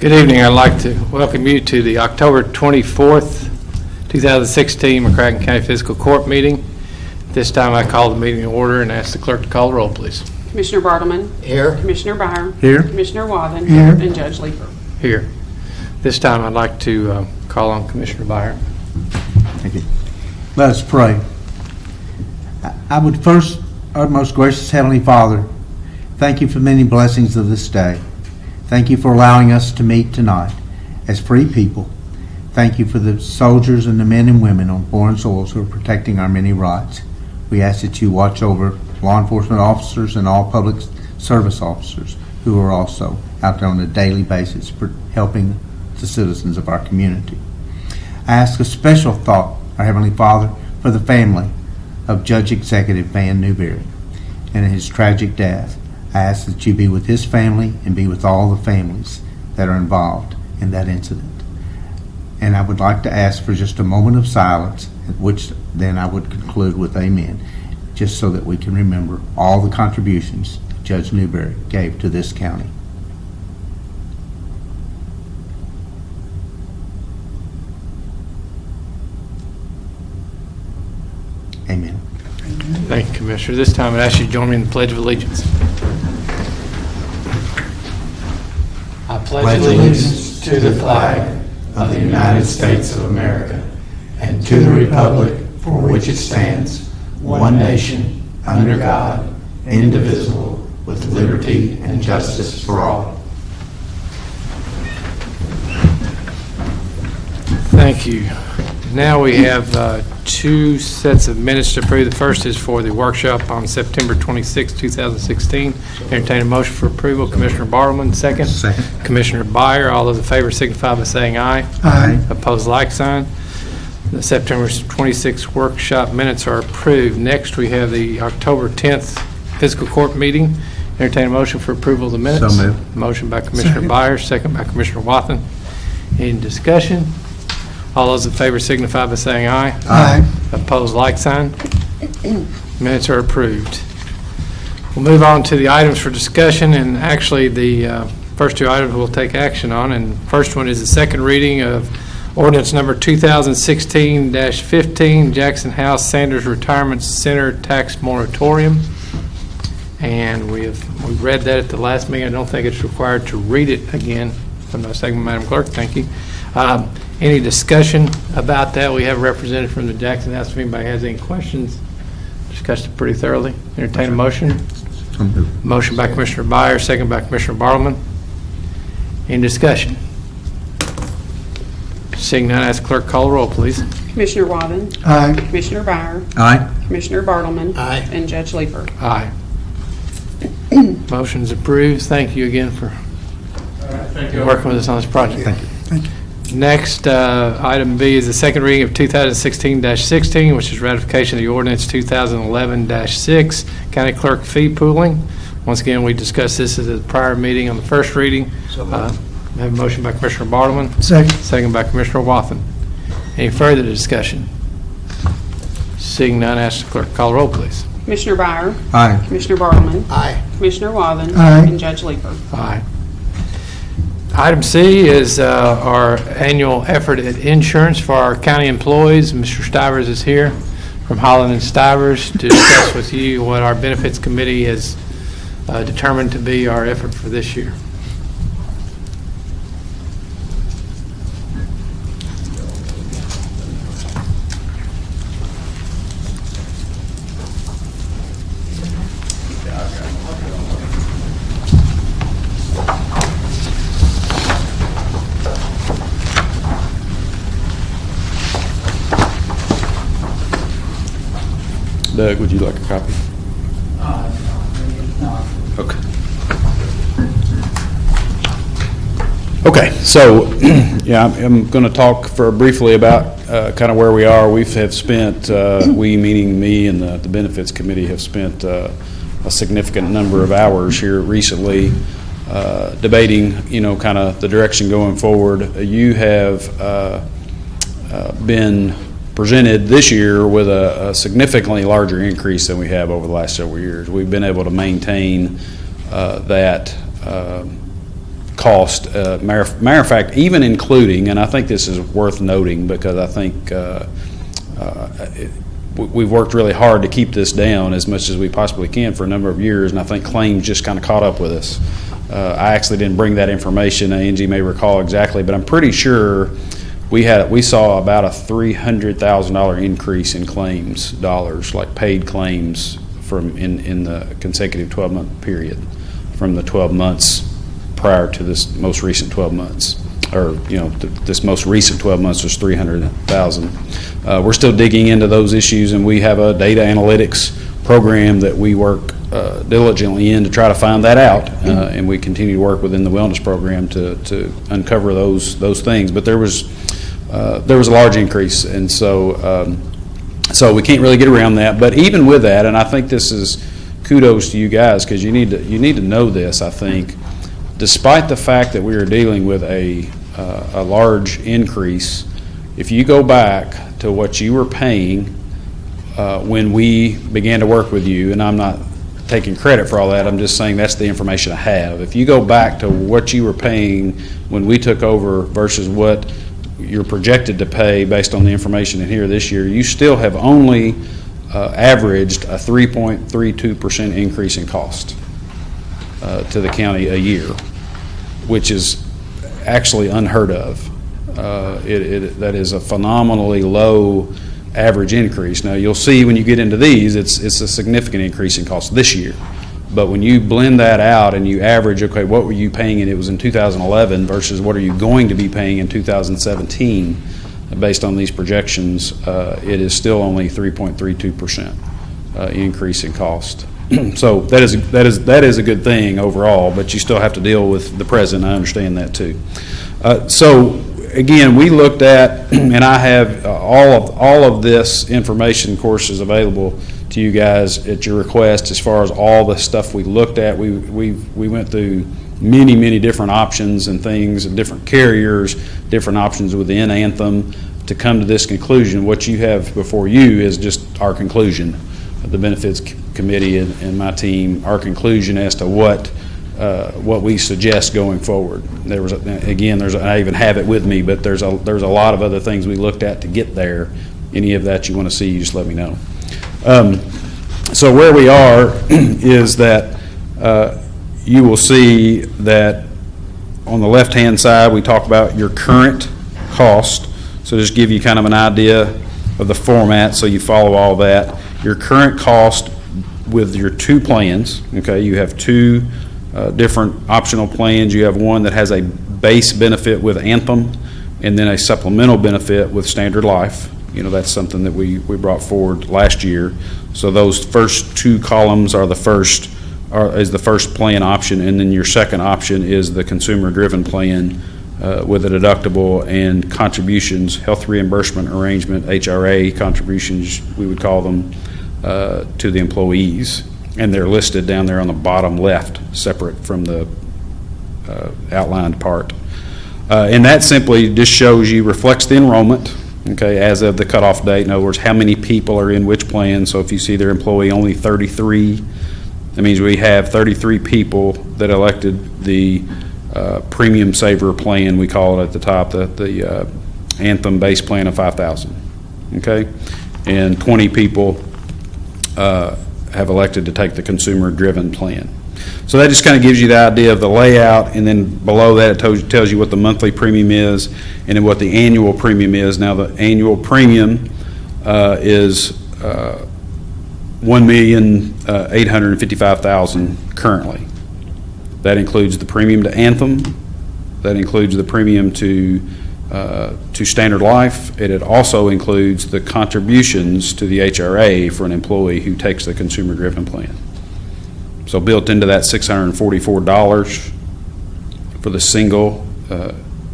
Good evening. I'd like to welcome you to the October 24th, 2016 McCracken County Fiscal Court meeting. This time I call the meeting to order and ask the clerk to call the roll, please. Commissioner Bartleman. Here. Commissioner Byer. Here. Commissioner Wathen. Here. And Judge Leeper. Here. This time I'd like to call on Commissioner Byer. Thank you. Let us pray. I would first, our most gracious Heavenly Father, thank you for many blessings of this day. Thank you for allowing us to meet tonight as free people. Thank you for the soldiers and the men and women on foreign soils who are protecting our many rights. We ask that you watch over law enforcement officers and all public service officers who are also out there on a daily basis for helping the citizens of our community. I ask a special thought, our Heavenly Father, for the family of Judge Executive Van Newberry and his tragic death. I ask that you be with his family and be with all the families that are involved in that incident. And I would like to ask for just a moment of silence, at which then I would conclude with amen, just so that we can remember all the contributions Judge Newberry gave to this county. Amen. Thank you, Commissioner. This time I'd ask you to join me in the Pledge of Allegiance. I pledge allegiance to the flag of the United States of America and to the republic for which it stands, one nation, under God, indivisible, with liberty and justice for all. Thank you. Now we have two sets of minutes to approve. The first is for the workshop on September 26, 2016. Entertain a motion for approval. Commissioner Bartleman, second. Second. Commissioner Byer, all those in favor signify by saying aye. Aye. Opposed, like sign. The September 26 workshop minutes are approved. Next, we have the October 10th fiscal court meeting. Entertain a motion for approval of the minutes. So moved. Motion by Commissioner Byer, second by Commissioner Wathen. Any discussion? All those in favor signify by saying aye. Aye. Opposed, like sign. Minutes are approved. We'll move on to the items for discussion, and actually the first two items we'll take action on. And first one is the second reading of ordinance number 2016-15, Jackson House Sanders Retirement Center Tax Moratorium. And we read that at the last meeting. I don't think it's required to read it again. If I'm not mistaken, Madam Clerk, thank you. Any discussion about that? We have a representative from the Jackson House. If anybody has any questions, discussed it pretty thoroughly. Entertain a motion. So moved. Motion by Commissioner Byer, second by Commissioner Bartleman. Any discussion? Seeing none, ask clerk call the roll, please. Commissioner Wathen. Aye. Commissioner Byer. Aye. Commissioner Bartleman. Aye. And Judge Leeper. Aye. Motion's approved. Thank you again for working with us on this project. Thank you. Thank you. Next, item B is the second reading of 2016-16, which is ratification of the ordinance 2011-6, county clerk fee pooling. Once again, we discussed this at the prior meeting on the first reading. We have a motion by Commissioner Bartleman. Second. Second by Commissioner Wathen. Any further discussion? Seeing none, ask the clerk to call the roll, please. Commissioner Byer. Aye. Commissioner Bartleman. Aye. Commissioner Wathen. Aye. And Judge Leeper. Aye. Item C is our annual effort at insurance for our county employees. Mr. Stivers is here from Holland & Stivers to discuss with you what our benefits committee has determined to be our effort for this year. Doug, would you like a copy? Okay. Okay, so yeah, I'm going to talk briefly about kind of where we are. We have spent, we meaning me and the benefits committee, have spent a significant number of hours here recently debating, kind of the direction going forward. You have been presented this year with a significantly larger increase than we have over the last several years. We've been able to maintain that cost. Matter of fact, even including, and I think this is worth noting because I think we've worked really hard to keep this down as much as we possibly can for a number of years, and I think claims just kind of caught up with us. I actually didn't bring that information. Angie may recall exactly, but I'm pretty sure we saw about a $300,000 increase in claims dollars, like paid claims from in the consecutive 12-month period, from the 12 months prior to this most recent 12 months. Or, this most recent 12 months was 300,000. We're still digging into those issues, and we have a data analytics program that we work diligently in to try to find that out, and we continue to work within the wellness program to uncover those things. But there was a large increase, and so we can't really get around that. But even with that, and I think this is kudos to you guys because you need to know this. I think, despite the fact that we are dealing with a large increase, if you go back to what you were paying when we began to work with you, and I'm not taking credit for all that, I'm just saying that's the information I have. If you go back to what you were paying when we took over versus what you're projected to pay based on the information in here this year, you still have only averaged a 3.32% increase in cost to the county a year, which is actually unheard of. That is a phenomenally low average increase. Now, you'll see when you get into these, it's a significant increase in cost this year. But when you blend that out and you average, okay, what were you paying and it was in 2011 versus what are you going to be paying in 2017, based on these projections, it is still only 3.32% increase in cost. So that is a good thing overall, but you still have to deal with the present. I understand that too. So again, we looked at, and I have all of this information, of course, is available to you guys at your request. As far as all the stuff we looked at, we went through many different options and things, and different carriers, different options within Anthem to come to this conclusion. What you have before you is just our conclusion. The benefits committee and my team, our conclusion as to what we suggest going forward. I even have it with me, but there's a lot of other things we looked at to get there. Any of that you want to see, you just let me know. So where we are is that you will see that on the left-hand side we talk about your current cost. So just give you kind of an idea of the format so you follow all that. Your current cost with your two plans, okay, you have two different optional plans. You have one that has a base benefit with Anthem and then a supplemental benefit with Standard Life. That's something that we brought forward last year. So those first two columns are the first plan option, and then your second option is the consumer-driven plan with a deductible and contributions, health reimbursement arrangement, HRA contributions, we would call them, to the employees. And they're listed down there on the bottom left, separate from the outlined part. And that simply just shows you, reflects the enrollment, okay, as of the cutoff date. In other words, how many people are in which plan. So if you see their employee only 33, that means we have 33 people that elected the premium saver plan, we call it at the top, the Anthem base plan of $5,000, okay? And 20 people have elected to take the consumer-driven plan. So that just kind of gives you the idea of the layout, and then below that it tells you what the monthly premium is and then what the annual premium is. Now the annual premium is $1,855,000 currently. That includes the premium to Anthem. That includes the premium to Standard Life, and it also includes the contributions to the HRA for an employee who takes the consumer-driven plan. So built into that $644 for the single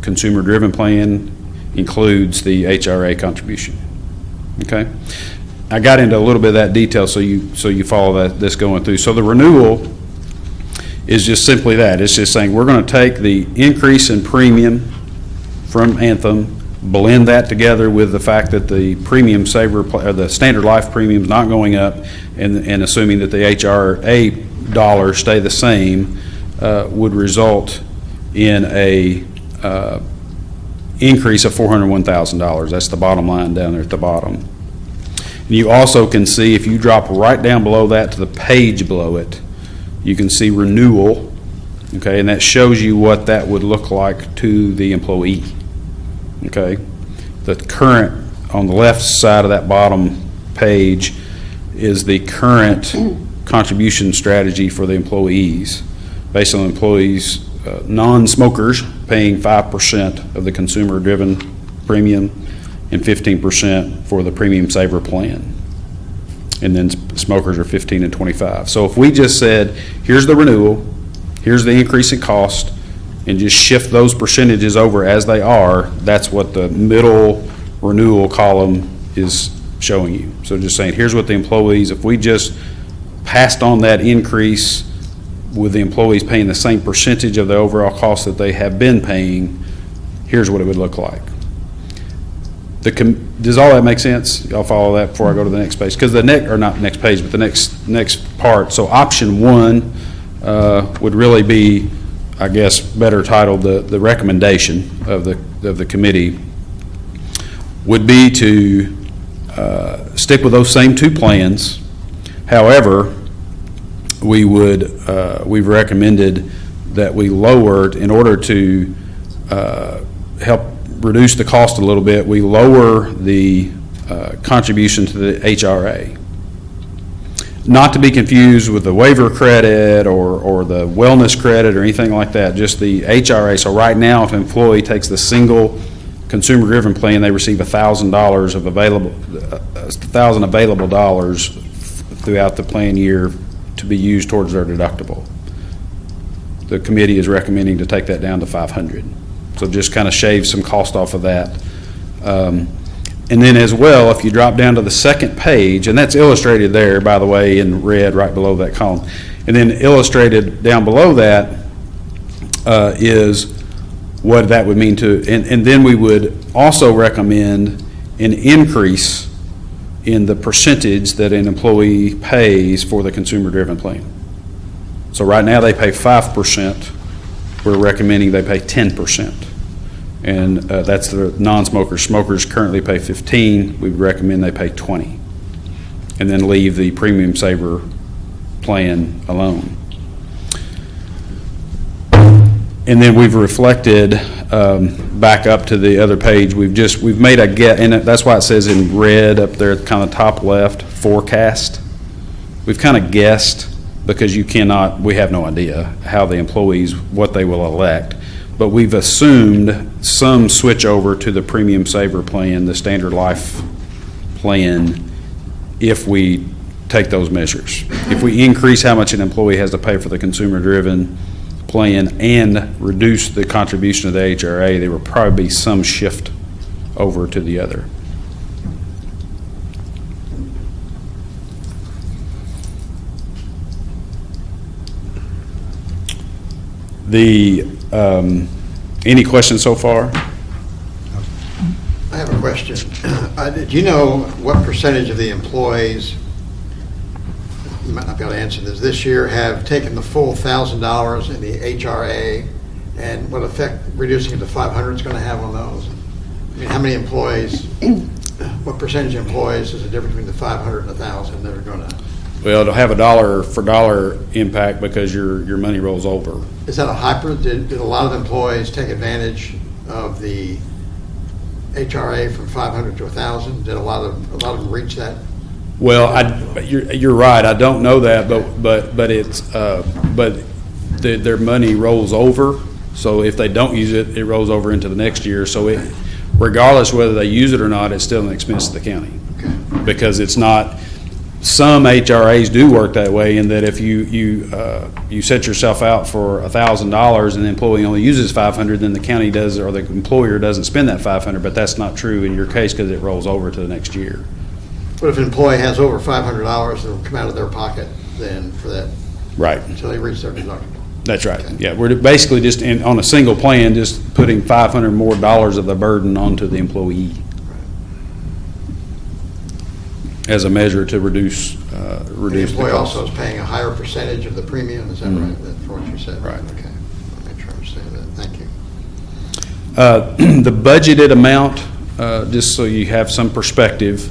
consumer-driven plan includes the HRA contribution. Okay, I got into a little bit of that detail so you follow this going through. So the renewal is just simply that. It's just saying we're going to take the increase in premium from Anthem, blend that together with the fact that the premium saver, or the Standard Life premium is not going up, and assuming that the HRA dollars stay the same, would result in a increase of $401,000. That's the bottom line down there at the bottom. And you also can see, if you drop right down below that to the page below it, you can see renewal, okay, and that shows you what that would look like to the employee, okay? The current, on the left side of that bottom page, is the current contribution strategy for the employees, based on employees, non-smokers paying 5% of the consumer-driven premium and 15% for the premium saver plan. And then smokers are 15 and 25. So if we just said, here's the renewal, here's the increase in cost, and just shift those percentages over as they are, that's what the middle renewal column is showing you. So just saying, here's what the employees, if we just passed on that increase with the employees paying the same percentage of the overall cost that they have been paying, here's what it would look like. Does all that make sense? Y'all follow that before I go to the next page? Because the not next page, but the next part. So option one would really be, I guess, better titled the recommendation of the committee would be to stick with those same two plans. However, we've recommended that we lowered, in order to help reduce the cost a little bit, we lower the contribution to the HRA. Not to be confused with the waiver credit or the wellness credit or anything like that, just the HRA. So right now, if an employee takes the single consumer-driven plan, they receive $1,000 of $1,000 available dollars throughout the plan year to be used towards their deductible. The committee is recommending to take that down to $500. So just kind of shave some cost off of that. And then as well, if you drop down to the second page, and that's illustrated there, by the way, in red right below that column, and then illustrated down below that is what that would mean to, and then we would also recommend an increase in the percentage that an employee pays for the consumer-driven plan. So right now they pay 5%. We're recommending they pay 10%. And that's the non-smokers. Smokers currently pay 15. We would recommend they pay 20. And then leave the premium saver plan alone. And then we've reflected back up to the other page. We've made a guess, and that's why it says in red up there at kind of top left, forecast. We've kind of guessed, because we have no idea how the employees, what they will elect. But we've assumed some switch over to the premium saver plan, the standard life plan, if we take those measures. If we increase how much an employee has to pay for the consumer-driven plan and reduce the contribution of the HRA, there will probably be some shift over to the other. Any questions so far? I have a question. Do you know what percentage of the employees, you might not be able to answer this year, have taken the full $1,000 in the HRA, and what effect reducing it to 500 is going to have on those? I mean, how many employees, what percentage of employees is the difference between the 500 and 1,000 that are going to? Well, it'll have a dollar for dollar impact because your money rolls over. Is that a hybrid? Did a lot of employees take advantage of the HRA from 500 to 1,000? Did a lot of them reach that? Well, you're right. I don't know that, but it's their money rolls over. So if they don't use it, it rolls over into the next year. So regardless whether they use it or not, it's still an expense to the county. Okay. Because it's not. Some HRAs do work that way, in that if you set yourself out for $1,000 and the employee only uses $500, then the county does, or the employer doesn't spend that $500. But that's not true in your case because it rolls over to the next year. But if an employee has over $500, it'll come out of their pocket then for that, Right. until they reach their deductible. That's right. Okay. Yeah, we're basically just on a single plan, just putting $500 more of the burden onto the employee as a measure to reduce The the employee cost. also is paying a higher percentage of the premium, is that right? That's what you said? Right. Okay. I'll make sure. understand that. Thank you. The budgeted amount, just so you have some perspective,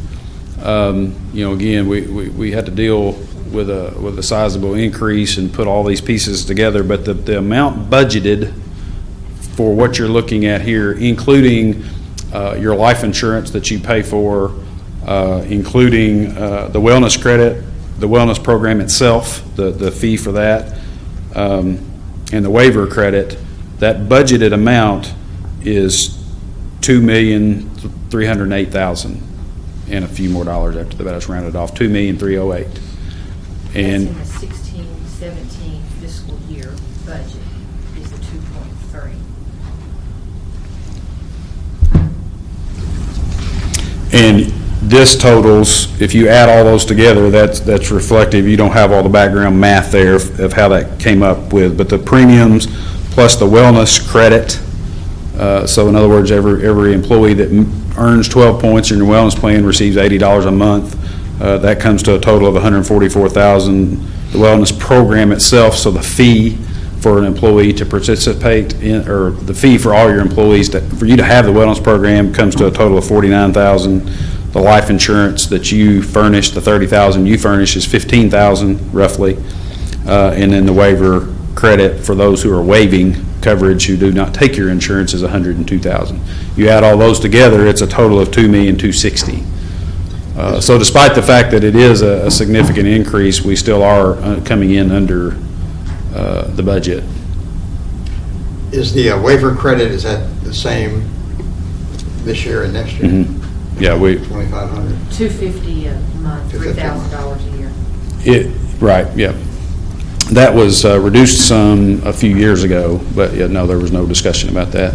again, we had to deal with a sizable increase and put all these pieces together, but the amount budgeted for what you're looking at here, including your life insurance that you pay for, including the wellness credit, the wellness program itself, the fee for that, and the waiver credit, that budgeted amount is $2,308,000 and a few more dollars after that. It's rounded off, $2,308,000. And that's in the 16-17 fiscal year budget is the 2.3. And this totals, if you add all those together, that's reflective. You don't have all the background math there of how that came up with, but the premiums plus the wellness credit. So in other words, every employee that earns 12 points in your wellness plan receives $80 a month. That comes to a total of $144,000. The wellness program itself, so the fee for an employee to participate in, or the fee for all your employees for you to have the wellness program, comes to a total of $49,000. The life insurance that you furnish, the $30,000 you furnish, is $15,000 roughly, and then the waiver credit for those who are waiving coverage who do not take your insurance is $102,000. You add all those together, it's a total of $2,260,000. So despite the fact that it is a significant increase, we still are coming in under the budget. Is the waiver credit, is that the same this year and next year? Mm-hmm. Yeah, $2,500. $250 a month, $3,000 a year. Right, yeah. That was reduced some a few years ago, but yeah, no, there was no discussion about that.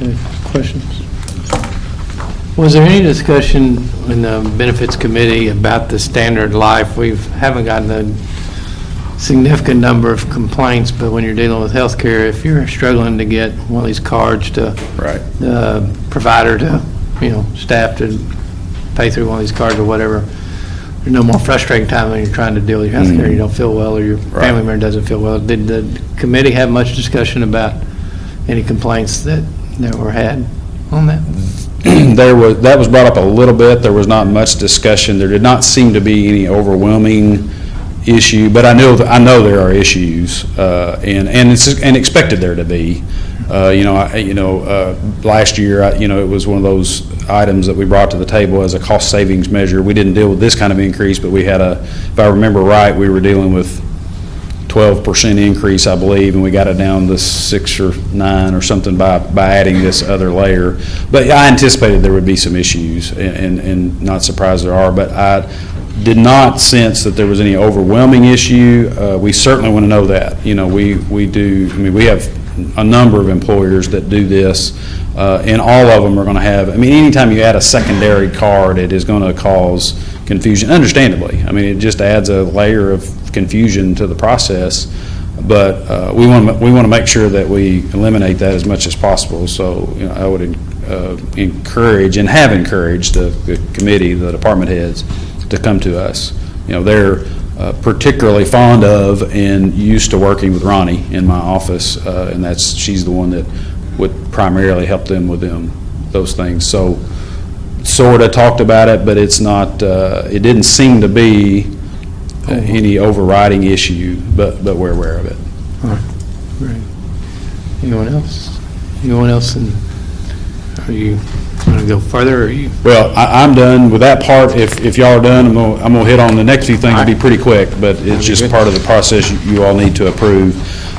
Any questions? Was there any discussion in the benefits committee about the standard life? We haven't gotten a significant number of complaints, but when you're dealing with healthcare, if you're struggling to get one of these cards to Right. the provider to, staff to pay through one of these cards or whatever, there's no more frustrating time when you're trying to deal with your healthcare, you don't feel well, or your family member doesn't feel well. Did the committee have much discussion about any complaints that were had on that? That was brought up a little bit. There was not much discussion. There did not seem to be any overwhelming issue, but I know there are issues, and expected there to be. Last year, it was one of those items that we brought to the table as a cost savings measure. We didn't deal with this kind of increase, but we had if I remember right, we were dealing with 12% increase, I believe, and we got it down to 6 or 9 or something by adding this other layer. But I anticipated there would be some issues, and not surprised there are, but I did not sense that there was any overwhelming issue. We certainly want to know that. We do, we have a number of employers that do this, and all of them are going to have, anytime you add a secondary card, it is going to cause confusion, understandably. It just adds a layer of confusion to the process, but we want to make sure that we eliminate that as much as possible. So, I would encourage and have encouraged the committee, the department heads, to come to us. They're particularly fond of and used to working with Ronnie in my office, and she's the one that would primarily help them with those things. So, sort of talked about it, but it's not. It didn't seem to be any overriding issue, but we're aware of it. All right, great. Anyone else? Anyone else? Are you going to go further? Or are you? Well, I'm done with that part. If y'all are done, I'm gonna hit on the next few things. It'll be pretty quick, but it's just part of the process you all need to approve.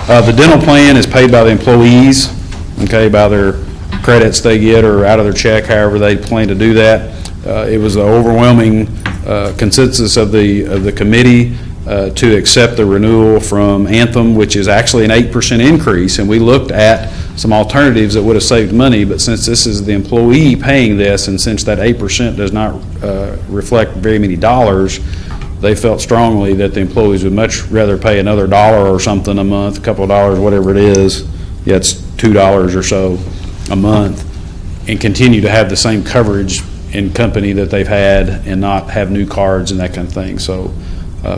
The dental plan is paid by the employees, okay, by their credits they get or out of their check, however they plan to do that. It was the overwhelming consensus of the committee to accept the renewal from Anthem, which is actually an 8% increase, and we looked at some alternatives that would have saved money, but since this is the employee paying this, and since that 8% does not reflect very many dollars, they felt strongly that the employees would much rather pay another $1 or something a month, a couple of dollars, whatever it is, yeah, it's $2 or so a month, and continue to have the same coverage in company that they've had and not have new cards and that kind of thing. So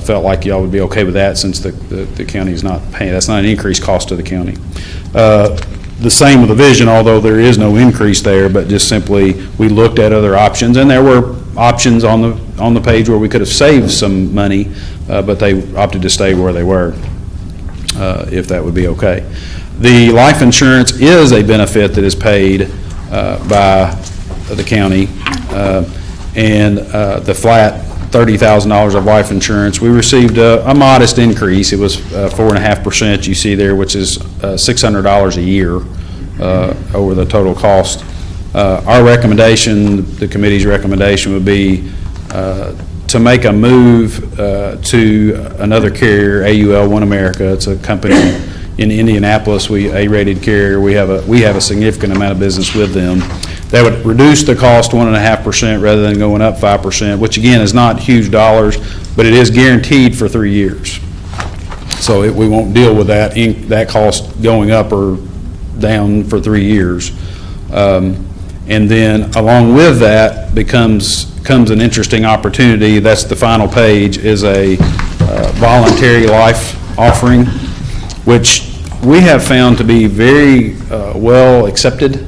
felt like y'all would be okay with that since the county is not paying. That's not an increased cost to the county. The same with the vision, although there is no increase there, but just simply we looked at other options, and there were options on the page where we could have saved some money, but they opted to stay where they were, if that would be okay. The life insurance is a benefit that is paid by the county, and the flat $30,000 of life insurance, we received a modest increase. It was 4.5%, you see there, which is $600 a year over the total cost. Our recommendation, the committee's recommendation, would be to make a move to another carrier, AUL One America. It's a company in Indianapolis, A-rated carrier. We have a significant amount of business with them. That would reduce the cost 1.5% rather than going up 5%, which again is not huge dollars, but it is guaranteed for 3 years. So we won't deal with that cost going up or down for 3 years. And then along with that comes an interesting opportunity. That's the final page, is a voluntary life offering, which we have found to be very well accepted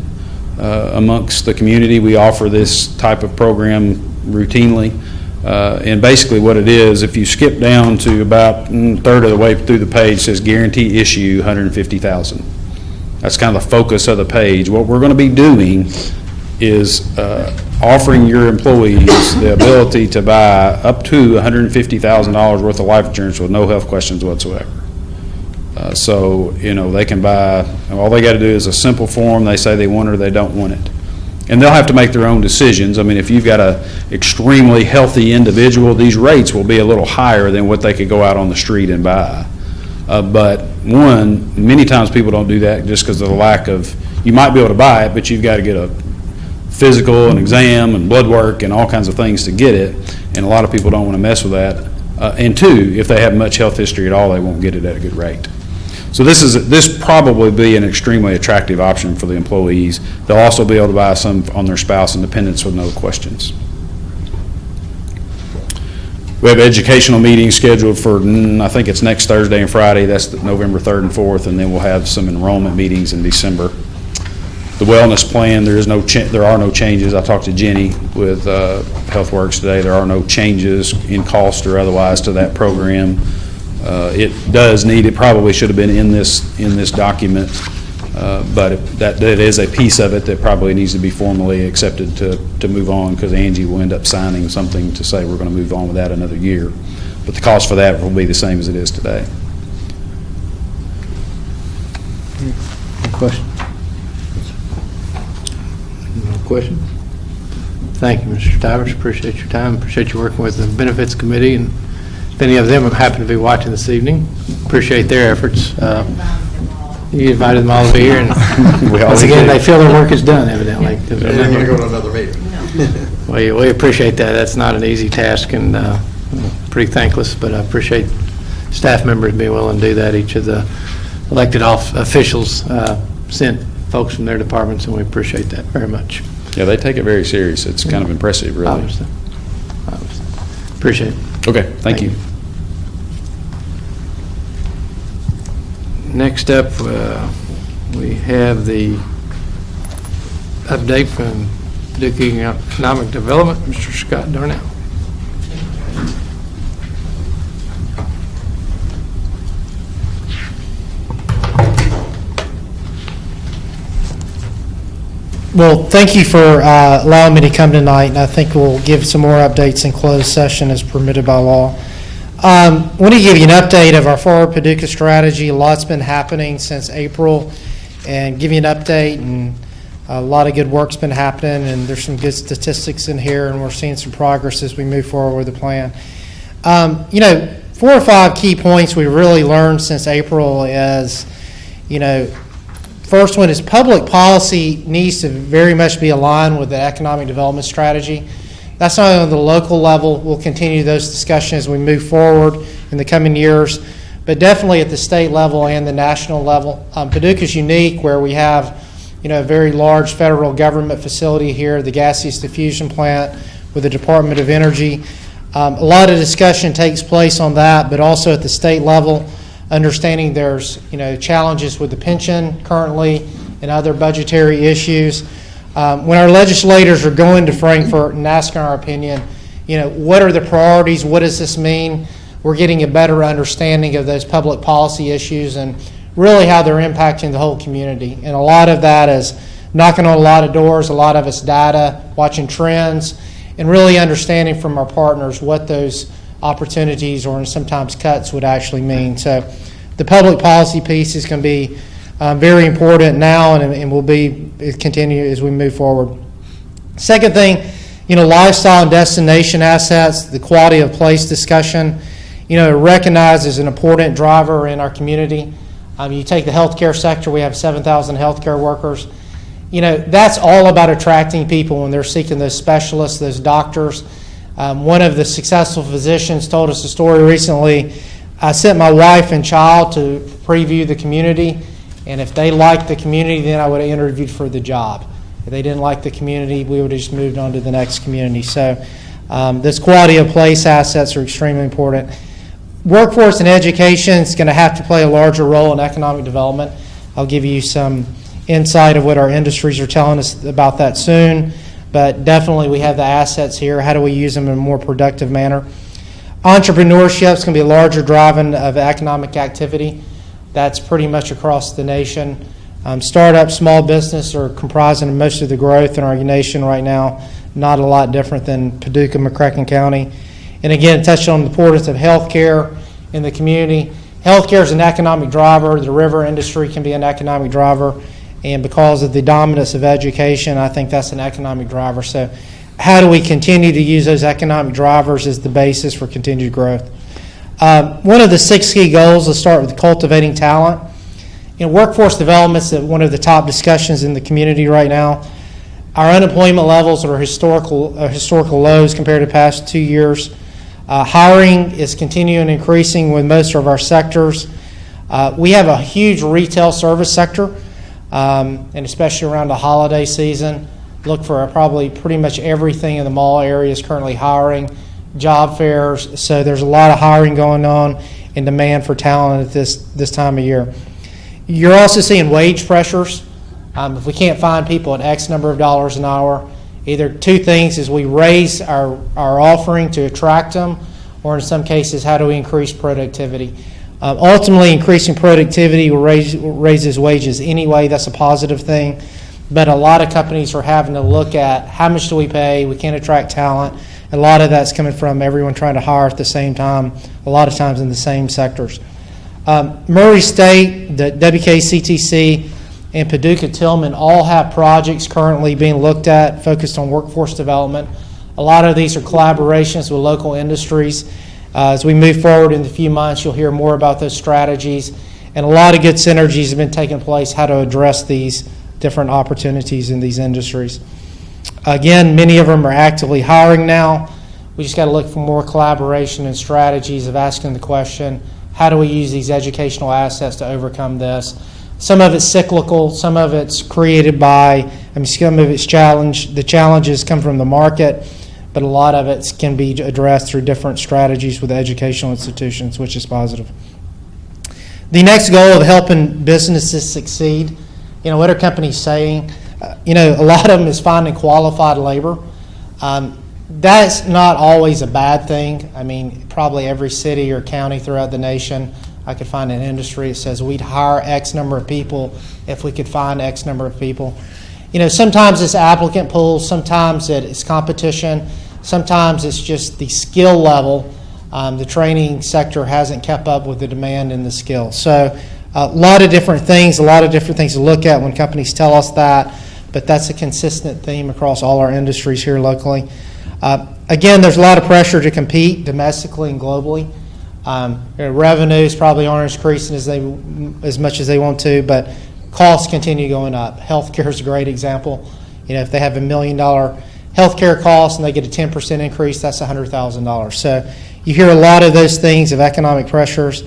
amongst the community. We offer this type of program routinely. And basically what it is, if you skip down to about a third of the way through the page, it says guarantee issue $150,000. That's kind of the focus of the page. What we're going to be doing is offering your employees the ability to buy up to $150,000 worth of life insurance with no health questions whatsoever. So, they can buy, all they got to do is a simple form. They say they want it or they don't want it. And they'll have to make their own decisions. I mean, if you've got an extremely healthy individual, these rates will be a little higher than what they could go out on the street and buy. But many times people don't do that just because of the lack of, you might be able to buy it, but you've got to get a physical and exam and blood work and all kinds of things to get it. And a lot of people don't want to mess with that. And two, if they have much health history at all, they won't get it at a good rate. So this probably be an extremely attractive option for the employees. They'll also be able to buy some on their spouse and dependents with no questions. We have educational meetings scheduled for, I think it's next Thursday and Friday. That's November 3rd and 4th, and then we'll have some enrollment meetings in December. The wellness plan, there are no changes. I talked to Jenny with HealthWorks today. There are no changes in cost or otherwise to that program. It probably should have been in this document, but that is a piece of it that probably needs to be formally accepted to move on, because Angie will end up signing something to say we're going to move on with that another year. But the cost for that will be the same as it is today. Question? No question? Thank you, Mr. Stivers. Appreciate your time. Appreciate you working with the Benefits Committee, and if any of them happen to be watching this evening, appreciate their efforts. You invited them all to be here, and once again, they feel their work is done, evidently. They're going to go to another meeting. We appreciate that. That's not an easy task, and pretty thankless, but I appreciate staff members being willing to do that. Each of the elected officials sent folks from their departments, and we appreciate that very much. Yeah, they take it very serious. It's kind of impressive, really. Obviously. Appreciate it. Okay, thank you. Next up, we have the update from Paducah Economic Development, Mr. Scott Darnell. Well, thank you for allowing me to come tonight, and I think we'll give some more updates in closed session as permitted by law. I want to give you an update of our Forward Paducah strategy. A lot's been happening since April, and give you an update, and a lot of good work's been happening, and there's some good statistics in here, and we're seeing some progress as we move forward with the plan. 4 or 5 key points we really learned since April is, first one is public policy needs to very much be aligned with the economic development strategy. That's not only on the local level. We'll continue those discussions as we move forward in the coming years, but definitely at the state level and the national level. Paducah is unique where we have a very large federal government facility here, the gaseous diffusion plant with the Department of Energy. A lot of discussion takes place on that, but also at the state level, understanding there's challenges with the pension currently and other budgetary issues. When our legislators are going to Frankfurt and asking our opinion, what are the priorities? What does this mean? We're getting a better understanding of those public policy issues and really how they're impacting the whole community. And a lot of that is knocking on a lot of doors, a lot of it's data, watching trends, and really understanding from our partners what those opportunities or sometimes cuts would actually mean. So the public policy piece is going to be very important now and will continue as we move forward. Second thing, lifestyle and destination assets, the quality of place discussion, recognized as an important driver in our community. You take the healthcare sector, we have 7,000 healthcare workers. That's all about attracting people when they're seeking those specialists, those doctors. One of the successful physicians told us a story recently. I sent my wife and child to preview the community, and if they liked the community, then I would have interviewed for the job. If they didn't like the community, we would have just moved on to the next community. So this quality of place assets are extremely important. Workforce and education is going to have to play a larger role in economic development. I'll give you some insight of what our industries are telling us about that soon, but definitely we have the assets here. How do we use them in a more productive manner? Entrepreneurship is going to be a larger driving of economic activity. That's pretty much across the nation. Startup, small business are comprising most of the growth in our nation right now, not a lot different than Paducah, McCracken County. And again, touched on the importance of healthcare in the community. Healthcare is an economic driver. The river industry can be an economic driver. And because of the dominance of education, I think that's an economic driver. So how do we continue to use those economic drivers as the basis for continued growth? One of the 6 key goals, let's start with cultivating talent. Workforce development is one of the top discussions in the community right now. Our unemployment levels are historical lows compared to past 2 years. Hiring is continuing increasing with most of our sectors. We have a huge retail service sector, and especially around the holiday season. Look for probably pretty much everything in the mall area is currently hiring, job fairs. So there's a lot of hiring going on and demand for talent at this time of year. You're also seeing wage pressures. If we can't find people at X number of dollars an hour, either two things is we raise our offering to attract them, or in some cases, how do we increase productivity? Ultimately, increasing productivity raises wages anyway. That's a positive thing. But a lot of companies are having to look at how much do we pay? We can't attract talent. A lot of that's coming from everyone trying to hire at the same time, a lot of times in the same sectors. Murray State, the WKCTC, and Paducah Tillman all have projects currently being looked at focused on workforce development. A lot of these are collaborations with local industries. As we move forward in a few months, you'll hear more about those strategies. And a lot of good synergies have been taking place how to address these different opportunities in these industries. Again, many of them are actively hiring now. We just got to look for more collaboration and strategies of asking the question, how do we use these educational assets to overcome this? Some of it's cyclical, some of it's created by, some of it's challenge. The challenges come from the market, but a lot of it can be addressed through different strategies with educational institutions, which is positive. The next goal of helping businesses succeed, what are companies saying? A lot of them is finding qualified labor. That's not always a bad thing. Probably every city or county throughout the nation, I could find an industry that says we'd hire X number of people if we could find X number of people. Sometimes it's applicant pools, sometimes it's competition, sometimes it's just the skill level. The training sector hasn't kept up with the demand and the skill. So a lot of different things to look at when companies tell us that, but that's a consistent theme across all our industries here locally. Again, there's a lot of pressure to compete domestically and globally. Revenues probably aren't increasing as much as they want to, but costs continue going up. Healthcare is a great example. If they have $1 million healthcare costs and they get a 10% increase, that's $100,000. So you hear a lot of those things of economic pressures.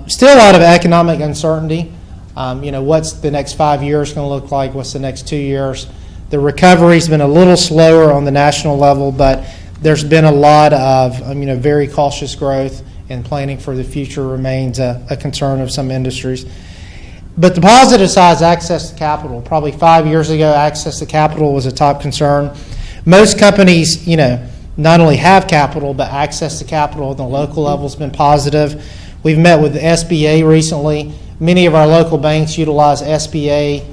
Still a lot of economic uncertainty. What's the next 5 years going to look like? What's the next 2 years? The recovery's been a little slower on the national level, but there's been a lot of very cautious growth, and planning for the future remains a concern of some industries. But the positive side is access to capital. Probably 5 years ago, access to capital was a top concern. Most companies, not only have capital, but access to capital at the local level has been positive. We've met with the SBA recently. Many of our local banks utilize SBA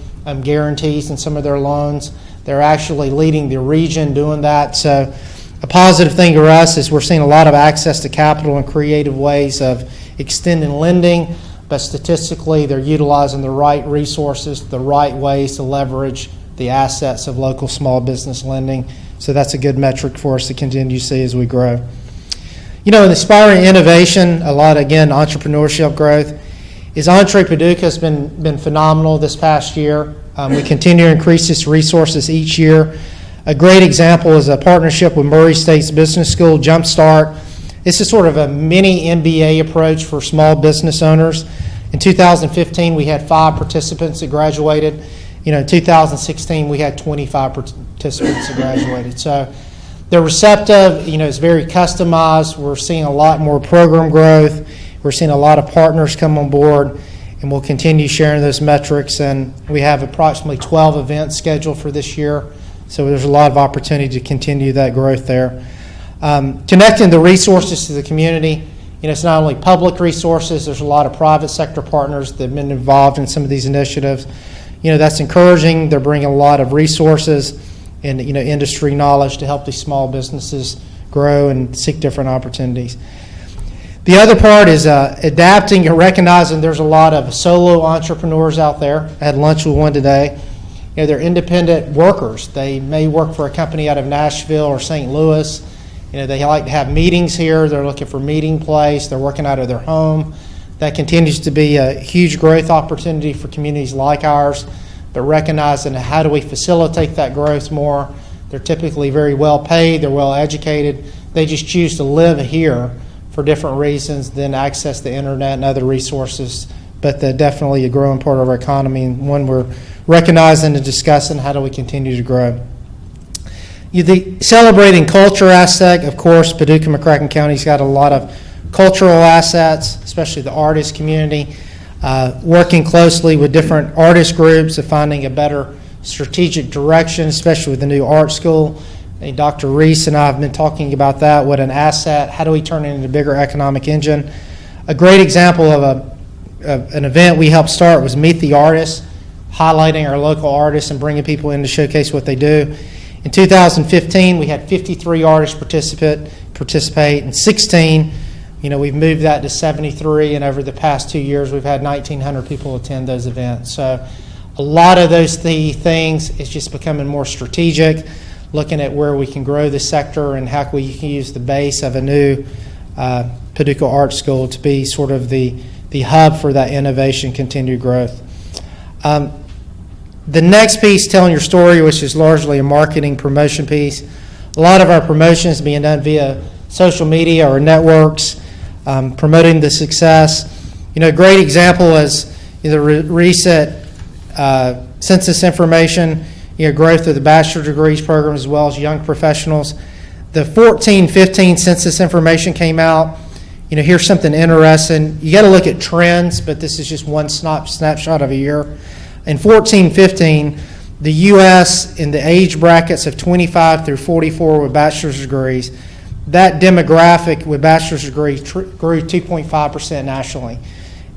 guarantees in some of their loans. They're actually leading the region doing that. So a positive thing for us is we're seeing a lot of access to capital and creative ways of extending lending, but statistically they're utilizing the right resources, the right ways to leverage the assets of local small business lending. So that's a good metric for us to continue to see as we grow. In inspiring innovation, a lot, again, entrepreneurship growth, is Entree Paducah has been phenomenal this past year. We continue to increase its resources each year. A great example is a partnership with Murray State's Business School, Jumpstart. This is sort of a mini MBA approach for small business owners. In 2015, we had 5 participants that graduated. In 2016, we had 25 participants that graduated. So they're receptive. It's very customized. We're seeing a lot more program growth. We're seeing a lot of partners come on board, and we'll continue sharing those metrics. And we have approximately 12 events scheduled for this year. So there's a lot of opportunity to continue that growth there. Connecting the resources to the community. It's not only public resources. There's a lot of private sector partners that have been involved in some of these initiatives. That's encouraging. They're bringing a lot of resources and industry knowledge to help these small businesses grow and seek different opportunities. The other part is adapting and recognizing there's a lot of solo entrepreneurs out there. I had lunch with one today. They're independent workers. They may work for a company out of Nashville or St. Louis. They like to have meetings here. They're looking for meeting place. They're working out of their home. That continues to be a huge growth opportunity for communities like ours, but recognizing how do we facilitate that growth more. They're typically very well paid. They're well educated. They just choose to live here for different reasons than access the internet and other resources, but they're definitely a growing part of our economy, and one we're recognizing and discussing how do we continue to grow. The celebrating culture aspect, of course, Paducah McCracken County's got a lot of cultural assets, especially the artist community, working closely with different artist groups of finding a better strategic direction, especially with the new art school. And Dr. Reese and I have been talking about that, what an asset, how do we turn it into a bigger economic engine. A great example of an event we helped start was Meet the Artist, highlighting our local artists and bringing people in to showcase what they do. In 2015, we had 53 artists participate. In 16, we've moved that to 73, and over the past 2 years, we've had 1,900 people attend those events. So a lot of those things is just becoming more strategic, looking at where we can grow the sector and how we can use the base of a new Paducah Art School to be sort of the hub for that innovation, continued growth. The next piece, telling your story, which is largely a marketing promotion piece. A lot of our promotions being done via social media or networks, promoting the success. A great example is the recent census information, growth of the bachelor degrees program as well as young professionals. The 14-15 census information came out. Here's something interesting. You got to look at trends, but this is just one snapshot of a year. In 14-15, the U.S. in the age brackets of 25 through 44 with bachelor's degrees, that demographic with bachelor's degrees grew 2.5% nationally.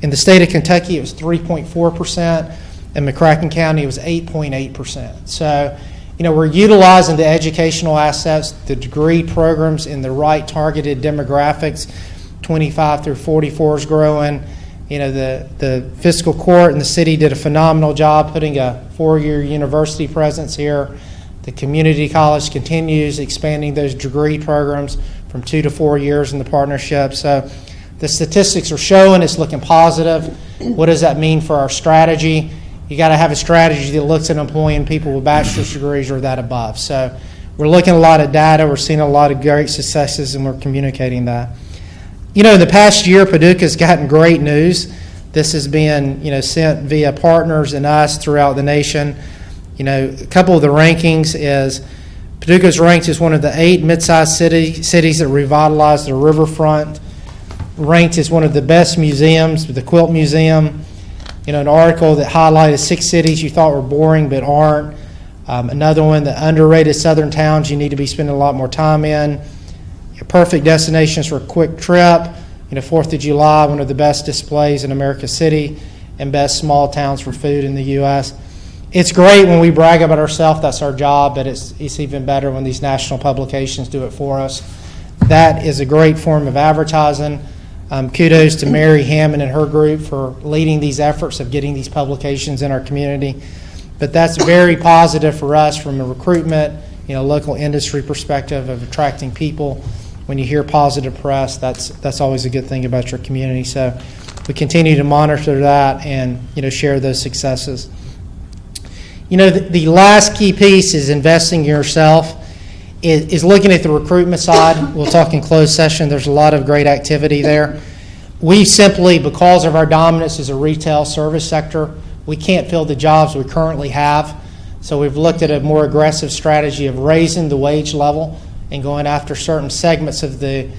In the state of Kentucky, it was 3.4%. In McCracken County, it was 8.8%. So, we're utilizing the educational assets, the degree programs in the right targeted demographics. 25 through 44 is growing. The fiscal court and the city did a phenomenal job putting a 4-year university presence here. The community college continues expanding those degree programs from 2 to 4 years in the partnership. So the statistics are showing it's looking positive. What does that mean for our strategy? You got to have a strategy that looks at employing people with bachelor's degrees or that above. So we're looking at a lot of data. We're seeing a lot of great successes, and we're communicating that. In the past year, Paducah's gotten great news. This has been, sent via partners and us throughout the nation. A couple of the rankings is Paducah's ranked as one of the 8 mid-sized cities that revitalized their riverfront, ranked as one of the best museums, the Quilt Museum. An article that highlighted 6 cities you thought were boring but aren't. Another one, the underrated southern towns you need to be spending a lot more time in. Perfect destinations for a quick trip. 4th of July, one of the best displays in America City, and best small towns for food in the U.S. It's great when we brag about ourselves, that's our job, but it's even better when these national publications do it for us. That is a great form of advertising. Kudos to Mary Hammond and her group for leading these efforts of getting these publications in our community. But that's very positive for us from a recruitment, local industry perspective of attracting people. When you hear positive press, that's always a good thing about your community. So we continue to monitor that and share those successes. The last key piece is investing in yourself. Is looking at the recruitment side. We'll talk in closed session. There's a lot of great activity there. We simply, because of our dominance as a retail service sector, we can't fill the jobs we currently have. So we've looked at a more aggressive strategy of raising the wage level and going after certain segments of the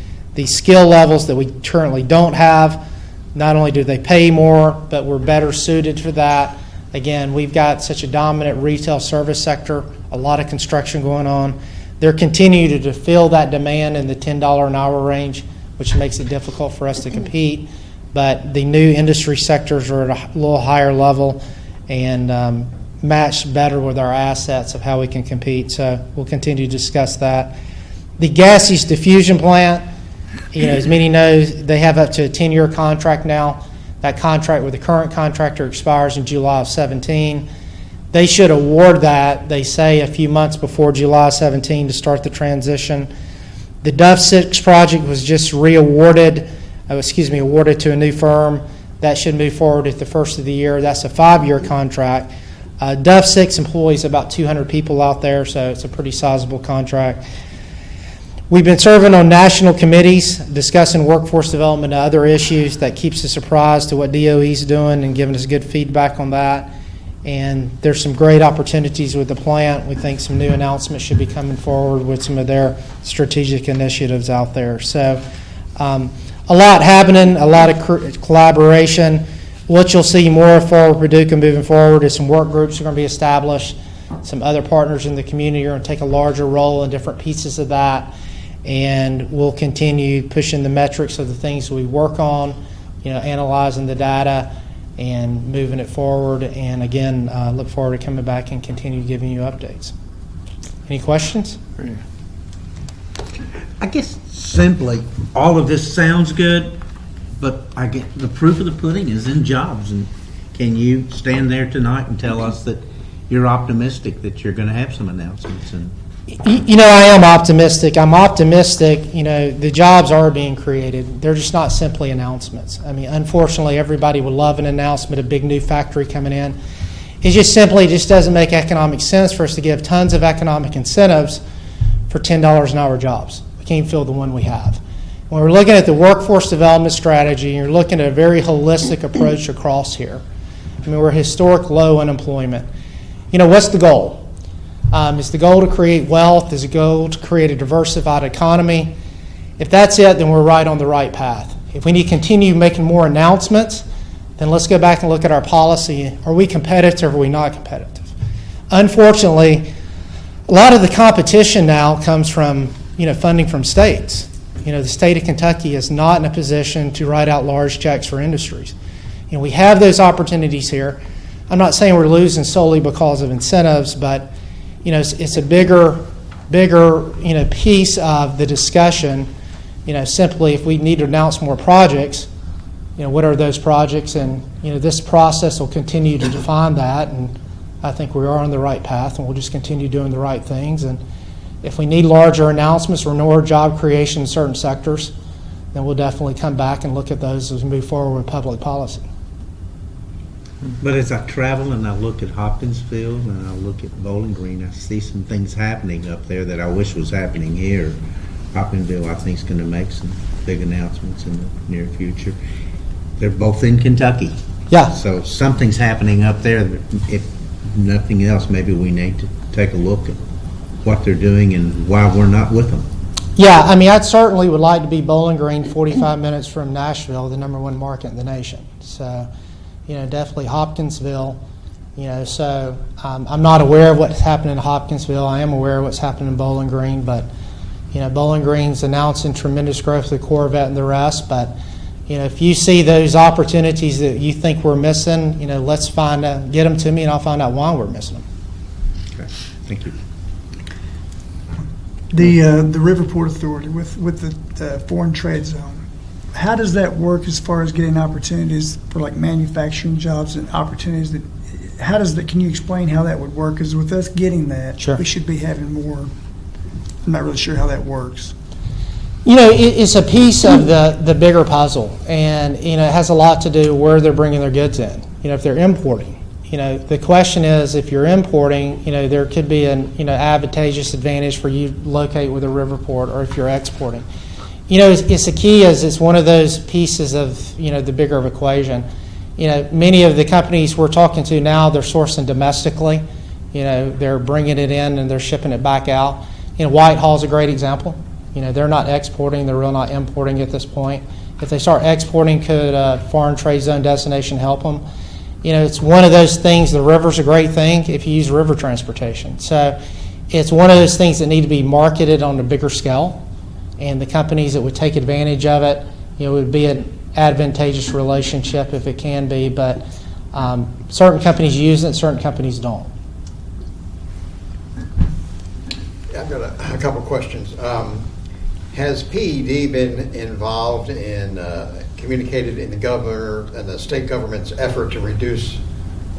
skill levels that we currently don't have. Not only do they pay more, but we're better suited for that. Again, we've got such a dominant retail service sector, a lot of construction going on. They're continuing to fill that demand in the $10 an hour range, which makes it difficult for us to compete. But the new industry sectors are at a little higher level and match better with our assets of how we can compete. So we'll continue to discuss that. The gas use diffusion plant, as many know, they have up to a 10-year contract now. That contract with the current contractor expires in July of 2017. They should award that, they say, a few months before July 17 to start the transition. The Duff 6 project was just awarded to a new firm. That should move forward at the first of the year. That's a 5-year contract. Duff 6 employs about 200 people out there, so it's a pretty sizable contract. We've been serving on national committees, discussing workforce development and other issues. That keeps us apprised to what DOE is doing and giving us good feedback on that. And there's some great opportunities with the plant. We think some new announcements should be coming forward with some of their strategic initiatives out there. So a lot happening, a lot of collaboration. What you'll see more for Paducah moving forward is some work groups are going to be established. Some other partners in the community are going to take a larger role in different pieces of that. And we'll continue pushing the metrics of the things we work on, analyzing the data and moving it forward. And again, look forward to coming back and continue giving you updates. Any questions? I guess simply, all of this sounds good, but I get the proof of the pudding is in jobs. And can you stand there tonight and tell us that you're optimistic that you're going to have some announcements? And I am optimistic. I'm optimistic. The jobs are being created. They're just not simply announcements. I mean, unfortunately, everybody would love an announcement, a big new factory coming in. It just doesn't make economic sense for us to give tons of economic incentives for $10 an hour jobs. We can't fill the one we have. When we're looking at the workforce development strategy, you're looking at a very holistic approach across here. I mean, we're historic low unemployment. What's the goal? Is the goal to create wealth? Is the goal to create a diversified economy? If that's it, then we're right on the right path. If we need to continue making more announcements, then let's go back and look at our policy. Are we competitive or are we not competitive? Unfortunately, a lot of the competition now comes from funding from states. The state of Kentucky is not in a position to write out large checks for industries. We have those opportunities here. I'm not saying we're losing solely because of incentives, but it's a bigger piece of the discussion. Simply if we need to announce more projects, what are those projects? And this process will continue to define that. And I think we are on the right path, and we'll just continue doing the right things. And if we need larger announcements or more job creation in certain sectors, then we'll definitely come back and look at those as we move forward with public policy. But as I travel and I look at Hopkinsville and I look at Bowling Green, I see some things happening up there that I wish was happening here. Hopkinsville, I think, is going to make some big announcements in the near future. They're both in Kentucky. Yeah. So something's happening up there that, if nothing else, maybe we need to take a look at what they're doing and why we're not with them. Yeah, I mean, I certainly would like to be Bowling Green, 45 minutes from Nashville, the #1 market in the nation. So, definitely Hopkinsville. So I'm not aware of what's happening in Hopkinsville. I am aware of what's happening in Bowling Green, but Bowling Green's announcing tremendous growth of the Corvette and the rest. But if you see those opportunities that you think we're missing, let's get them to me, and I'll find out why we're missing them. Okay, thank you. The Riverport Authority with the foreign trade zone. How does that work as far as getting opportunities for like manufacturing jobs and opportunities that? How does that? Can you explain how that would work? Because with us getting that, Sure. we should be having more. I'm not really sure how that works. It's a piece of the bigger puzzle, and it has a lot to do where they're bringing their goods in. If they're importing, the question is, if you're importing, there could be an advantageous advantage for you to locate with a Riverport, or if you're exporting. It's the key is it's one of those pieces of the bigger equation. Many of the companies we're talking to now, they're sourcing domestically. They're bringing it in and they're shipping it back out. Whitehall's a great example. They're not exporting, they're really not importing at this point. If they start exporting, could a foreign trade zone designation help them? It's one of those things. The river's a great thing if you use river transportation. So it's one of those things that need to be marketed on a bigger scale, and the companies that would take advantage of it, would be an advantageous relationship if it can be, but certain companies use it, certain companies don't. I've got a couple questions. Has PED been involved in, communicated in the governor and the state government's effort to reduce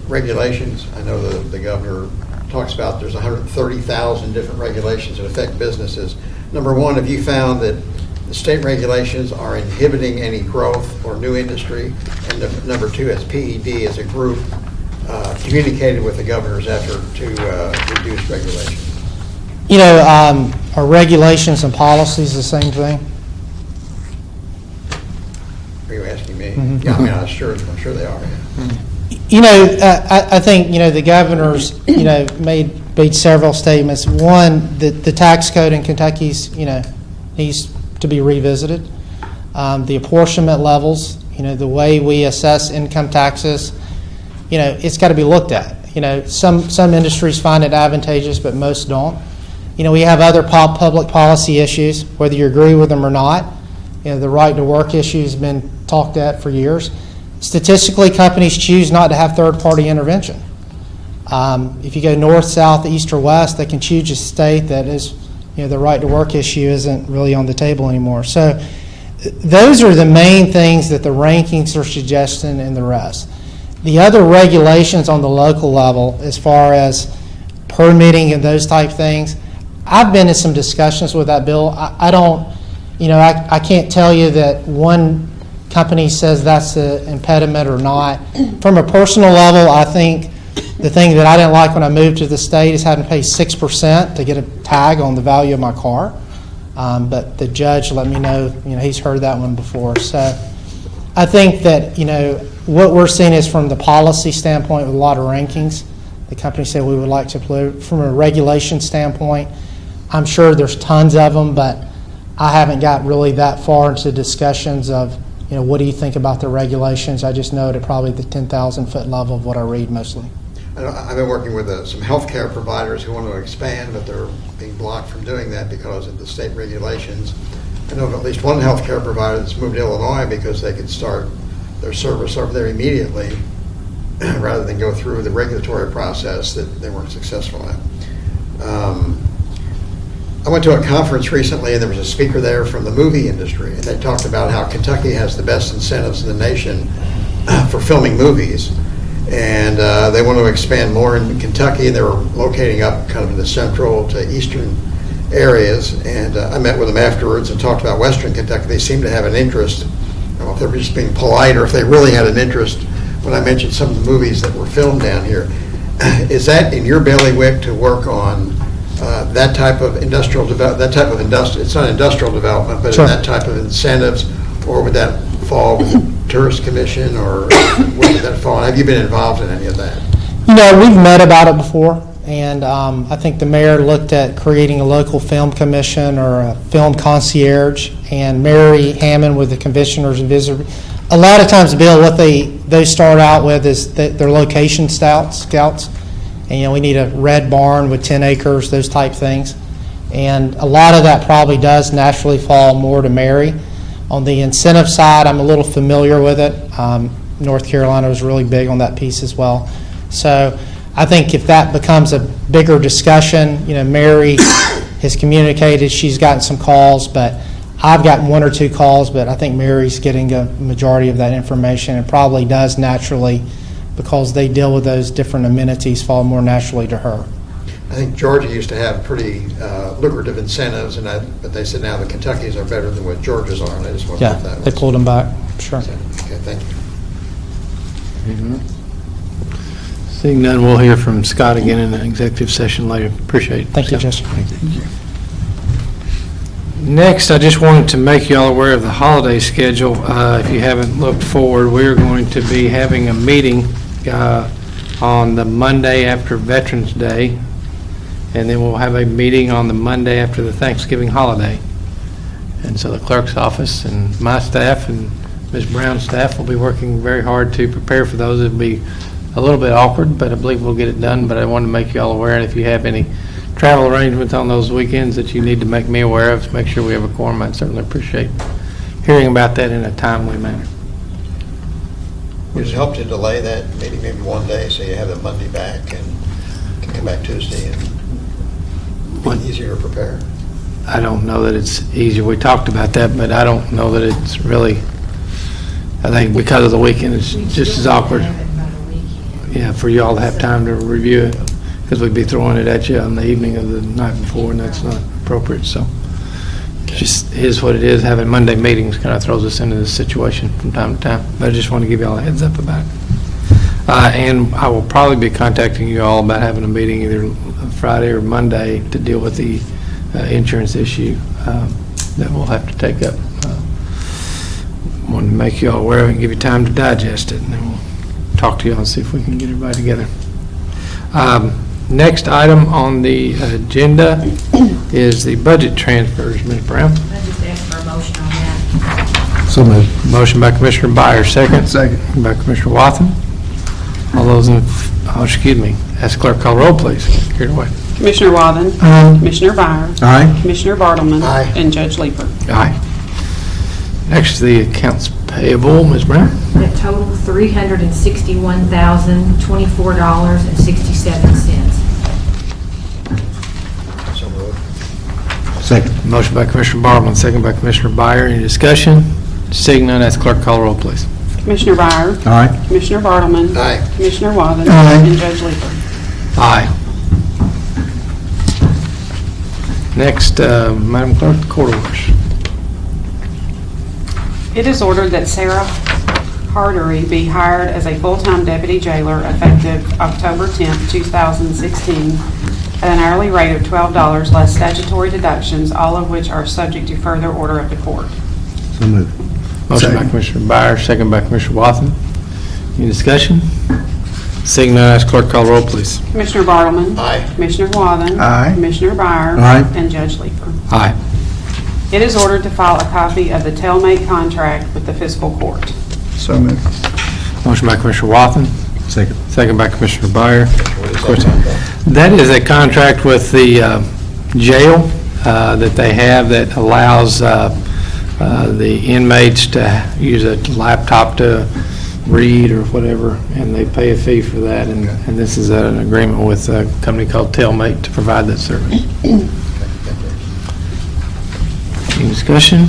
regulations? I know the governor talks about there's 130,000 different regulations that affect businesses. Number one, have you found that the state regulations are inhibiting any growth or new industry? And number two, has PED as a group communicated with the governor's effort to reduce regulations? Are regulations and policies the same thing? Are you asking me? Mm-hmm. Yeah, I mean, I'm sure they are. Yeah. I think, the governor's, made several statements. One, the tax code in Kentucky's, needs to be revisited. The apportionment levels, the way we assess income taxes, it's got to be looked at. Some industries find it advantageous, but most don't. We have other public policy issues, whether you agree with them or not. The right to work issue has been talked at for years. Statistically, companies choose not to have third-party intervention. If you go north, south, east, or west, they can choose a state that is, the right to work issue isn't really on the table anymore. So those are the main things that the rankings are suggesting and the rest. The other regulations on the local level, as far as permitting and those type things, I've been in some discussions with that bill. I don't, I can't tell you that one company says that's an impediment or not. From a personal level, I think the thing that I didn't like when I moved to the state is having to pay 6% to get a tag on the value of my car. But the judge let me know, he's heard that one before. So I think that, what we're seeing is from the policy standpoint with a lot of rankings, the companies say we would like to play. From a regulation standpoint, I'm sure there's tons of them, but I haven't got really that far into discussions of, what do you think about the regulations? I just know at probably the 10,000-foot level of what I read mostly. I've been working with some healthcare providers who want to expand, but they're being blocked from doing that because of the state regulations. I know of at least one healthcare provider that's moved to Illinois because they could start their service over there immediately rather than go through the regulatory process that they weren't successful at. I went to a conference recently, and there was a speaker there from the movie industry, and they talked about how Kentucky has the best incentives in the nation for filming movies, and they want to expand more in Kentucky. They were locating up kind of in the central to eastern areas, and I met with them afterwards and talked about western Kentucky. They seemed to have an interest. I don't know if they were just being polite or if they really had an interest when I mentioned some of the movies that were filmed down here. Is that in your bailiwick to work on that type of industrial development? It's not industrial development, but Sure. that type of incentives, or would that fall with the Tourist Commission, or where would that fall? Have you been involved in any of that? We've met about it before, and I think the mayor looked at creating a local film commission or a film concierge, and Mary Hammond with the commissioners and visitors. A lot of times, Bill, what they start out with is their location scouts, and we need a red barn with 10 acres, those type things. And a lot of that probably does naturally fall more to Mary. On the incentive side, I'm a little familiar with it. North Carolina was really big on that piece as well. So I think if that becomes a bigger discussion, Mary has communicated, she's gotten some calls, but I've gotten 1 or 2 calls, but I think Mary's getting a majority of that information, and probably does naturally, because they deal with those different amenities, fall more naturally to her. I think Georgia used to have pretty lucrative incentives, but they said now the Kentuckys are better than what Georgia's are, and I just want to Yeah, put that. they pulled them back, sure. Okay, thank you. Seeing none, we'll hear from Scott again in the executive session later. Appreciate it. Thank you, Scott. Jesse. Next, I just wanted to make you all aware of the holiday schedule. If you haven't looked forward, we're going to be having a meeting on the Monday after Veterans Day, and then we'll have a meeting on the Monday after the Thanksgiving holiday. And so the clerk's office and my staff and Ms. Brown's staff will be working very hard to prepare for those. It'll be a little bit awkward, but I believe we'll get it done. But I wanted to make you all aware, and if you have any travel arrangements on those weekends that you need to make me aware of, make sure we have a quorum. I'd certainly appreciate hearing about that in a timely manner. Would it help to delay that meeting maybe one day, so you have it Monday back and can come back Tuesday and be easier to prepare? I don't know that it's easier. We talked about that, but I don't know that it's really, I think because of the weekend, it's just as awkward. Yeah, for you all to have time to review it, because we'd be throwing it at you on the evening of the night before, and that's not appropriate. So it just is what it is. Having Monday meetings kind of throws us into this situation from time to time. But I just want to give you all a heads up about it. And I will probably be contacting you all about having a meeting either Friday or Monday to deal with the insurance issue that we'll have to take up. Wanted to make you all aware of it and give you time to digest it, and then we'll talk to you all and see if we can get everybody together. Next item on the agenda is the budget transfers. Ms. Brown? I just asked for a motion on that. So moved. Motion by Commissioner Byer, second. Second. By Commissioner Wathen. All those in, ask clerk call roll, please. Carried away. Commissioner Wathen. Aye. Commissioner Byer. Aye. Commissioner Bartleman. Aye. And Judge Leeper. Aye. Next, the accounts payable. Ms. Brown? That total $361,024.67. So moved. Second. Motion by Commissioner Bartleman, second by Commissioner Byer. Any discussion? Seeing none, ask clerk call roll, please. Commissioner Byer. Aye. Commissioner Bartleman. Aye. Commissioner Wathen. Aye. And Judge Leeper. Aye. Next, Madam Clerk, court orders. It is ordered that Sarah Hardery be hired as a full-time deputy jailer effective October 10th, 2016, at an hourly rate of $12 less statutory deductions, all of which are subject to further order of the court. So moved. Motion by Second. Commissioner Byer, second by Commissioner Wathen. Any discussion? Seeing none, ask clerk call roll, please. Commissioner Bartleman. Aye. Commissioner Wathen. Aye. Commissioner Byer. Aye. And Judge Leeper. Aye. It is ordered to file a copy of the tailmate contract with the fiscal court. So moved. Motion by Commissioner Wathen, Second. second by Commissioner Byer. What is that contract? That is a contract with the jail that they have that allows the inmates to use a laptop to read or whatever, and they pay a fee for that. And this is an agreement with a company called Tailmate to provide that service. Any discussion?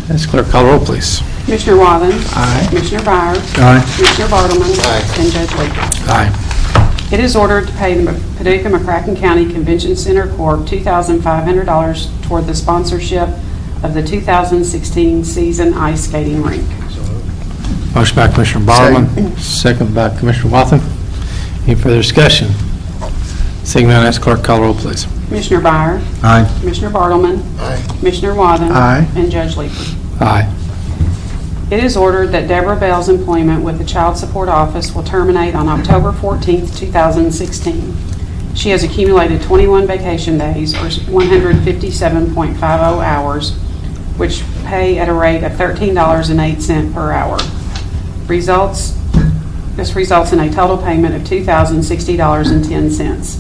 Ask clerk call roll, please. Commissioner Wathen. Aye. Commissioner Byer. Aye. Commissioner Bartleman. Aye. And Judge Leeper. Aye. It is ordered to pay the Paducah McCracken County Convention Center Corp. $2,500 toward the sponsorship of the 2016 season ice skating rink. So moved. Motion by Commissioner Bartleman, second by Commissioner Wathen. Any further discussion? Seeing none, ask clerk call roll, please. Commissioner Byer. Aye. Commissioner Bartleman. Aye. Commissioner Wathen. Aye. And Judge Leeper. Aye. It is ordered that Deborah Bell's employment with the Child Support Office will terminate on October 14th, 2016. She has accumulated 21 vacation days, or 157.50 hours, which pay at a rate of $13.08 per hour. This results in a total payment of $2,060.10.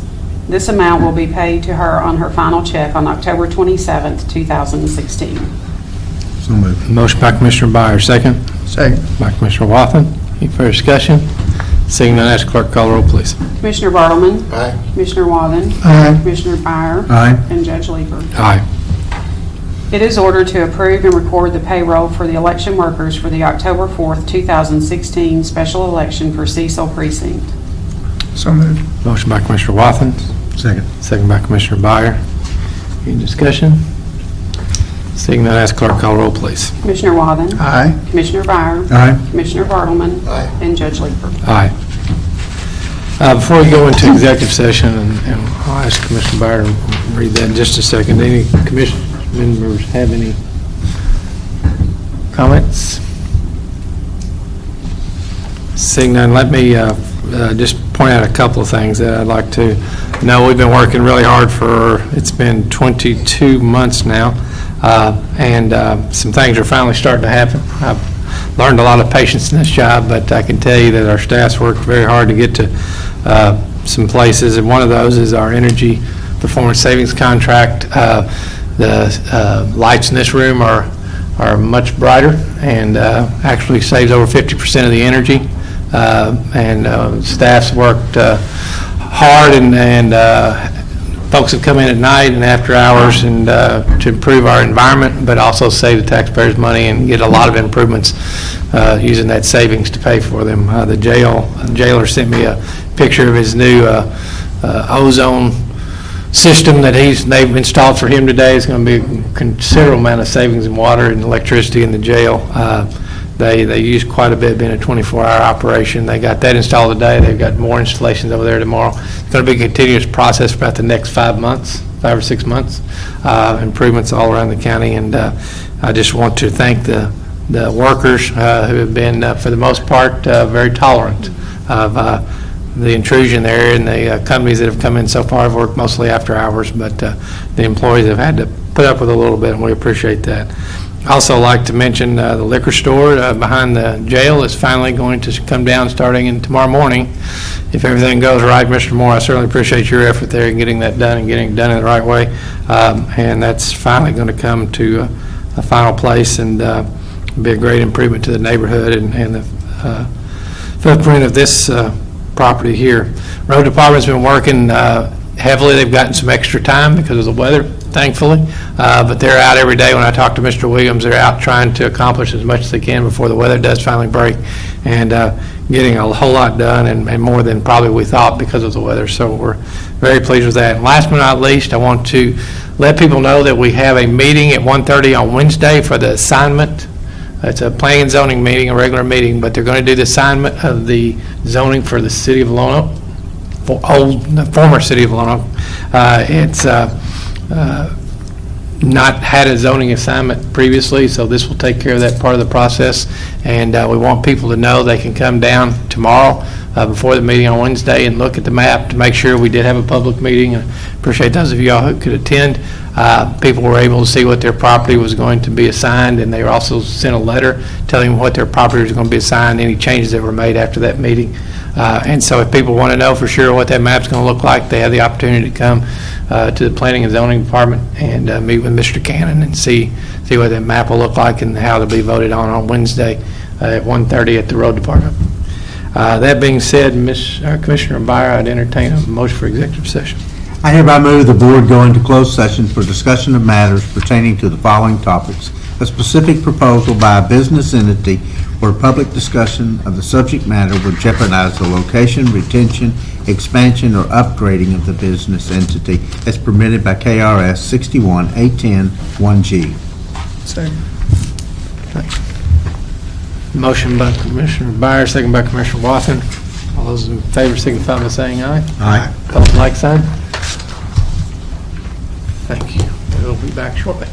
This amount will be paid to her on her final check on October 27th, 2016. So moved. Motion by Commissioner Byer, second. Second. By Commissioner Wathen. Any further discussion? Seeing none, ask clerk call the roll, please. Commissioner Bartleman. Aye. Commissioner Wathen. Aye. Commissioner Byer. Aye. And Judge Leeper. Aye. It is ordered to approve and record the payroll for the election workers for the October 4th, 2016 special election for Cecil Precinct. So moved. Motion by Commissioner Wathen, Second. second by Commissioner Byer. Any discussion? Seeing none, ask clerk call the roll, please. Commissioner Wathen. Aye. Commissioner Byer. Aye. Commissioner Bartleman. Aye. And Judge Leeper. Aye. Before we go into executive session, and I'll ask Commissioner Byer to read that in just a second, any commission members have any comments? Seeing none, let me just point out a couple of things that I'd like to know. We've been working really hard it's been 22 months now, and some things are finally starting to happen. I've learned a lot of patience in this job, but I can tell you that our staff's worked very hard to get to some places, and one of those is our energy performance savings contract. The lights in this room are much brighter and actually saves over 50% of the energy. Staff's worked hard, and folks have come in at night and after hours and to improve our environment, but also save the taxpayers money and get a lot of improvements using that savings to pay for them. The jailer sent me a picture of his new ozone system that they've installed for him today. It's going to be a considerable amount of savings in water and electricity in the jail. They use quite a bit, being a 24-hour operation. They got that installed today. They've got more installations over there tomorrow. It's going to be a continuous process for about the next 5 or 6 months. Improvements all around the county, and I just want to thank the workers who have been, for the most part, very tolerant of the intrusion there, and the companies that have come in so far have worked mostly after hours, but the employees have had to put up with a little bit, and we appreciate that. I also like to mention the liquor store behind the jail is finally going to come down starting in tomorrow morning. If everything goes right, Mr. Moore, I certainly appreciate your effort there in getting that done and getting it done in the right way. And that's finally going to come to a final place and be a great improvement to the neighborhood and the footprint of this property here. Road Department's been working heavily. They've gotten some extra time because of the weather, thankfully, but they're out every day. When I talk to Mr. Williams, they're out trying to accomplish as much as they can before the weather does finally break, and getting a whole lot done and more than probably we thought because of the weather. So we're very pleased with that. And last but not least, I want to let people know that we have a meeting at 1:30 on Wednesday for the assignment. It's a planning and zoning meeting, a regular meeting, but they're going to do the assignment of the zoning for the city of Lonoke, the former city of Lonoke. It's not had a zoning assignment previously, so this will take care of that part of the process. And we want people to know they can come down tomorrow before the meeting on Wednesday and look at the map to make sure we did have a public meeting. I appreciate those of y'all who could attend. People were able to see what their property was going to be assigned, and they were also sent a letter telling them what their property was going to be assigned, any changes that were made after that meeting. And so if people want to know for sure what that map's going to look like, they have the opportunity to come to the Planning and Zoning Department and meet with Mr. Cannon and see what that map will look like and how it'll be voted on Wednesday at 1:30 at the Road Department. That being said, Commissioner Byer, I'd entertain a motion for executive session. I hereby move the board go into closed session for discussion of matters pertaining to the following topics: a specific proposal by a business entity where public discussion of the subject matter would jeopardize the location, retention, expansion, or upgrading of the business entity as permitted by KRS 61-810-1G. Second. Motion by Commissioner Byer, second by Commissioner Wathen. All those in favor signify by saying aye. Aye. Opposed, like sign. Thank you. We'll be back shortly.